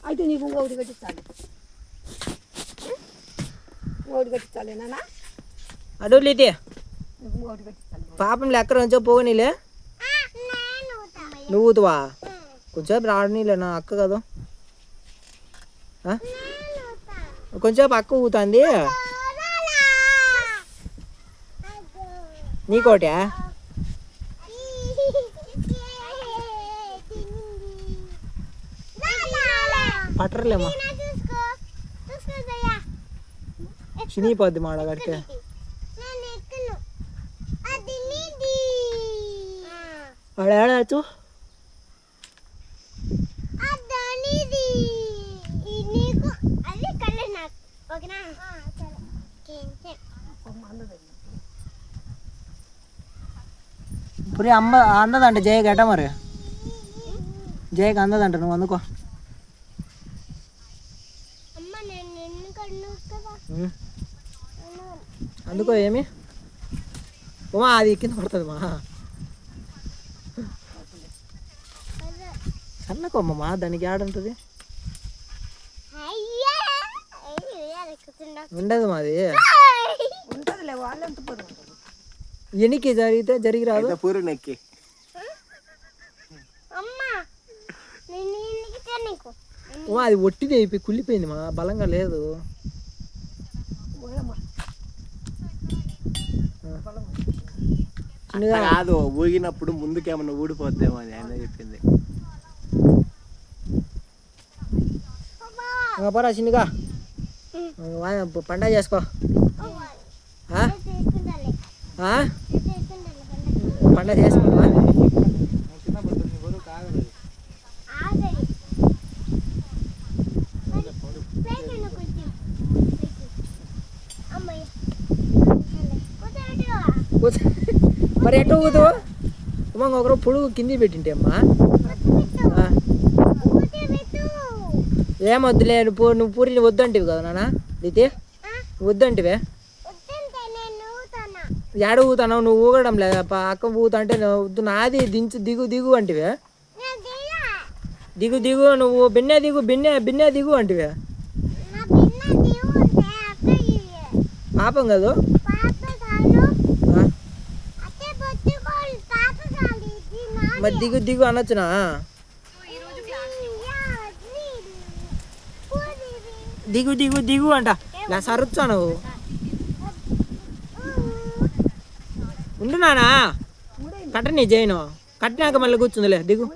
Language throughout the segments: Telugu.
అయితే నీకు ఇంకొకటి కట్టించాలి, ఇంకొకటి కట్టించాలి నాన్న. అడుగులు ఇది ఇంకొకటి కట్టించాలి. పాపం లెక్కర కొంచెం పోగనీలే. నువ్వు ఊతువా? కొంచెంసేపు రావనీలే, నా అక్క కదా. కొంచెంసేపు అక్క ఊతుంది. నీకోటే పట్టర్లేమ్మా, చినిగిపోద్ది మాడ కడితే. ఆడ ఏడాచు ఇప్పుడు అందదంట జయకి ఎట మరి, జయకి అందదంట, నువ్వు అందుకో. అందుకో ఏమి ఉమా, అది కింద పడుతుంది మా. సన్నకోమ్మా, దానికి ఆడుంటుంది ఉండదు మాది. ఎనికి జరిగితే జరిగి రాదు. అది ఒట్టిది అయిపోయి కుళ్ళిపోయింది మా, బలంగా లేదు. కాదు, ఊగినప్పుడు ముందుకేమన్నా ఊడిపోద్దేమో అని ఆయన చెప్పింది. పోరా చిన్నగా పండగ చేసుకో. పండగ చేసుకుంటా. మరి ఎట్లా ఊదు అమ్మ, ఒకరు పొడుగు కింది పెట్టింటే అమ్మా. ఏమొద్దులే, నువ్వు పూరి వద్దంటివి కదా నాన్న. అయితే వద్దంటివే, ఎడ ఊతావు నువ్వు? ఊగడం లేదా అక్క ఊతా అంటే వద్దు, నాది దించు, దిగు దిగు అంటివే. దిగు దిగు, నువ్వు బిన్నె దిగు, బిన్నె దిగు అంటివే. పాపం కదా, మరి దిగు దిగు అనొచ్చునా? దిగు దిగు దిగు అంట, ఇలా సరుచ్చా నువ్వు. ఉండు నానా, కట్టని చేయను, కట్టినాక మళ్ళీ కూర్చుందిలే. దిగు.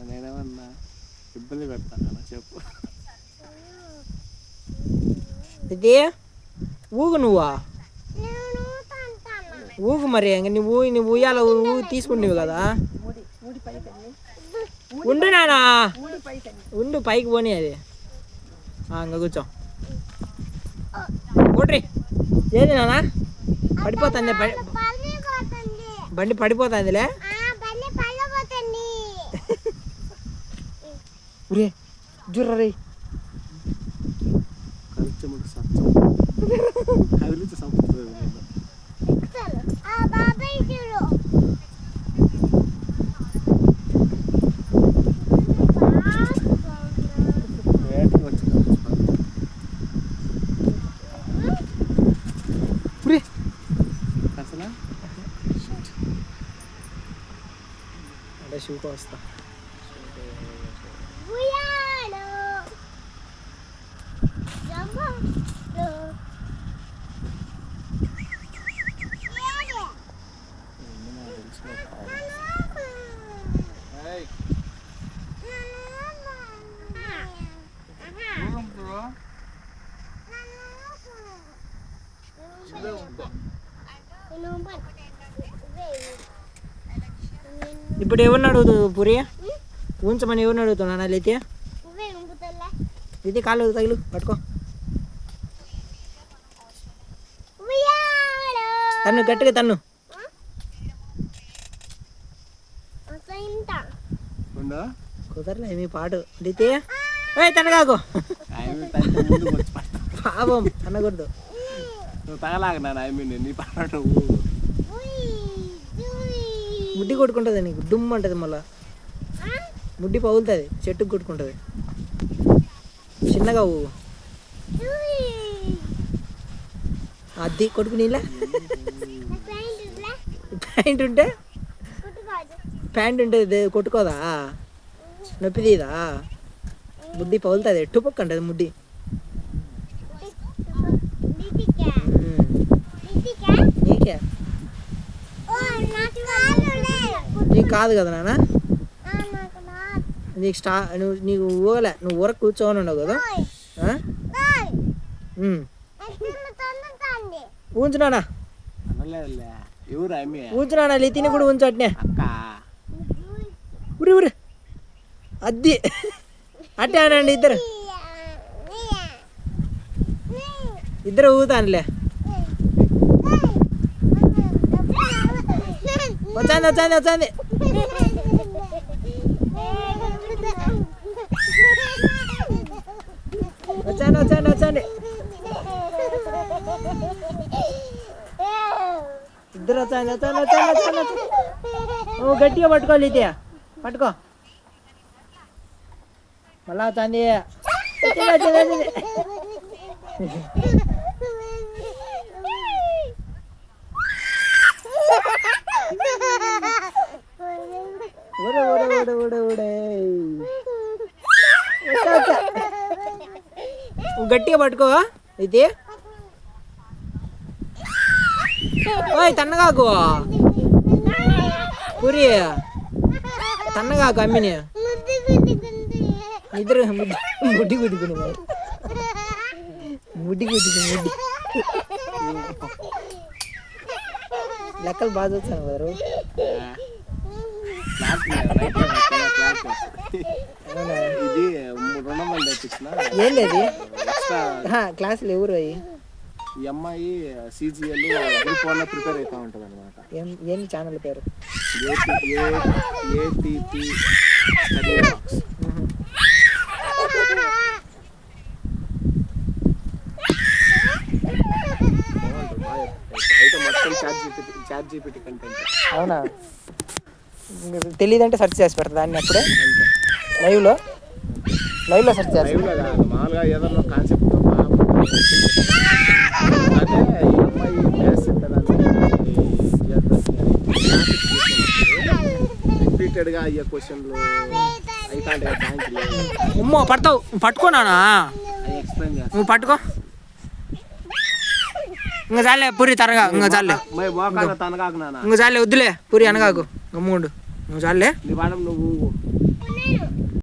నేనేమన్నా ఇబ్బంది పెడతాను చెప్పు. ఇది ఊగు, నువ్వా ఊగు. మరి నువ్వు ఉయ్యాల తీసుకుంటేవి కదా. ఉండు నానా, ఉండు, పైకి పోనీ. అది ఇంకా కూర్చో. ఓట్రీ ఏది నానా, పడిపోతుంది బండి, పడిపోతుందిలే. ఉరే జుర్ర రే, అంటే షూకి వస్తా. ఇప్పుడు ఎవరిని అడుగుతుంది పూరి? ఉంచమని ఎవరిని అడుగుతున్నా? అయితే ఇది కాళ్ళు తగిలు పట్టుకో. తన్ను గట్టిగా తన్ను. ఉండు కుదరలే మీ పాటు లితి ఏ తనగాకు ముందుకు వచ్చి పట్టు. పాపం అనకూడదు. నువ్వు తగలాగా నాన్న నీ పాట నువ్వు ముడ్డి కొట్టుకుంటుంది నీకు డుమ్ అంటది మళ్ళా ముడ్డి పగులుతుంది చెట్టుకు కొట్టుకుంటుంది చిన్నగా ఊ అది కొట్టుకునిలా ప్యాంట్ ఉంటే కొట్టుకోదా నొప్పి తీదా ముడ్డి పగులుతుంది ఎట్టుపక్క అంటది ముడ్డి నీకే నీకు కాదు కదా నాన్న నీకు నీకు ఊగలే నువ్వు ఊర కూర్చోని ఉండవు కదా ఊంచునానా ఊంచునానా లితిని కూడా ఉంచు అట్నే ఉరి ఉరి అద్ది అట్టే అనండి ఇద్దరు ఊగుతానులే వచ్చాంది ఇద్దరు వచ్చాంది నువ్వు గట్టిగా పట్టుకోవాలి ఇది పట్టుకో మళ్ళా వచ్చింది గట్టిగా పట్టుకో ఇది ఓయ్ తన్నగాకు పూరి తన్నగాకు అమ్మిని ఇద్దరు ముడ్డి గుద్దుకుని ముడ్డి లెక్కలు బాగా వచ్చాను గారు ఇది 200 తెప్పించిన ఏం లేదు క్లాసులు ఎవరు అయ్యి ఈ అమ్మాయి సిజిఎల్ గ్రూప్ 1 ప్రిపేర్ అవుతా ఉంటుంది అనమాట. ఏం ఛానల్ పేరు ఏటీపీ స్టడీ బాక్స్. అయితే మొత్తం చాట్ జీపీటీ కంటెంట్. అవునా తెలియదంటే సెర్చ్ చేసి పెడతా దాన్ని అప్పుడే లైవ్లో సెర్చ్ చేస్తాను. మామూలుగా ఏదన్నా కాన్సెప్ట్ అదే ఈ అమ్మాయి మ్యాథ్స్ రిపీటెడ్గా అయ్యే క్వశ్చన్లు అయితే ఉమ్మో పడతావు పట్టుకోనానా ఎక్స్ప్లెయిన్ చేస్తాను. నువ్వు పట్టుకో ఇంకా చాలే పూరి తరగా ఇంకా చాలే తనగాకు నాన్న ఇంకా చాలే వద్దులే పూరి అనగాకు గమ్ముండు నువ్వు చాలే నీ వాడం నువ్వు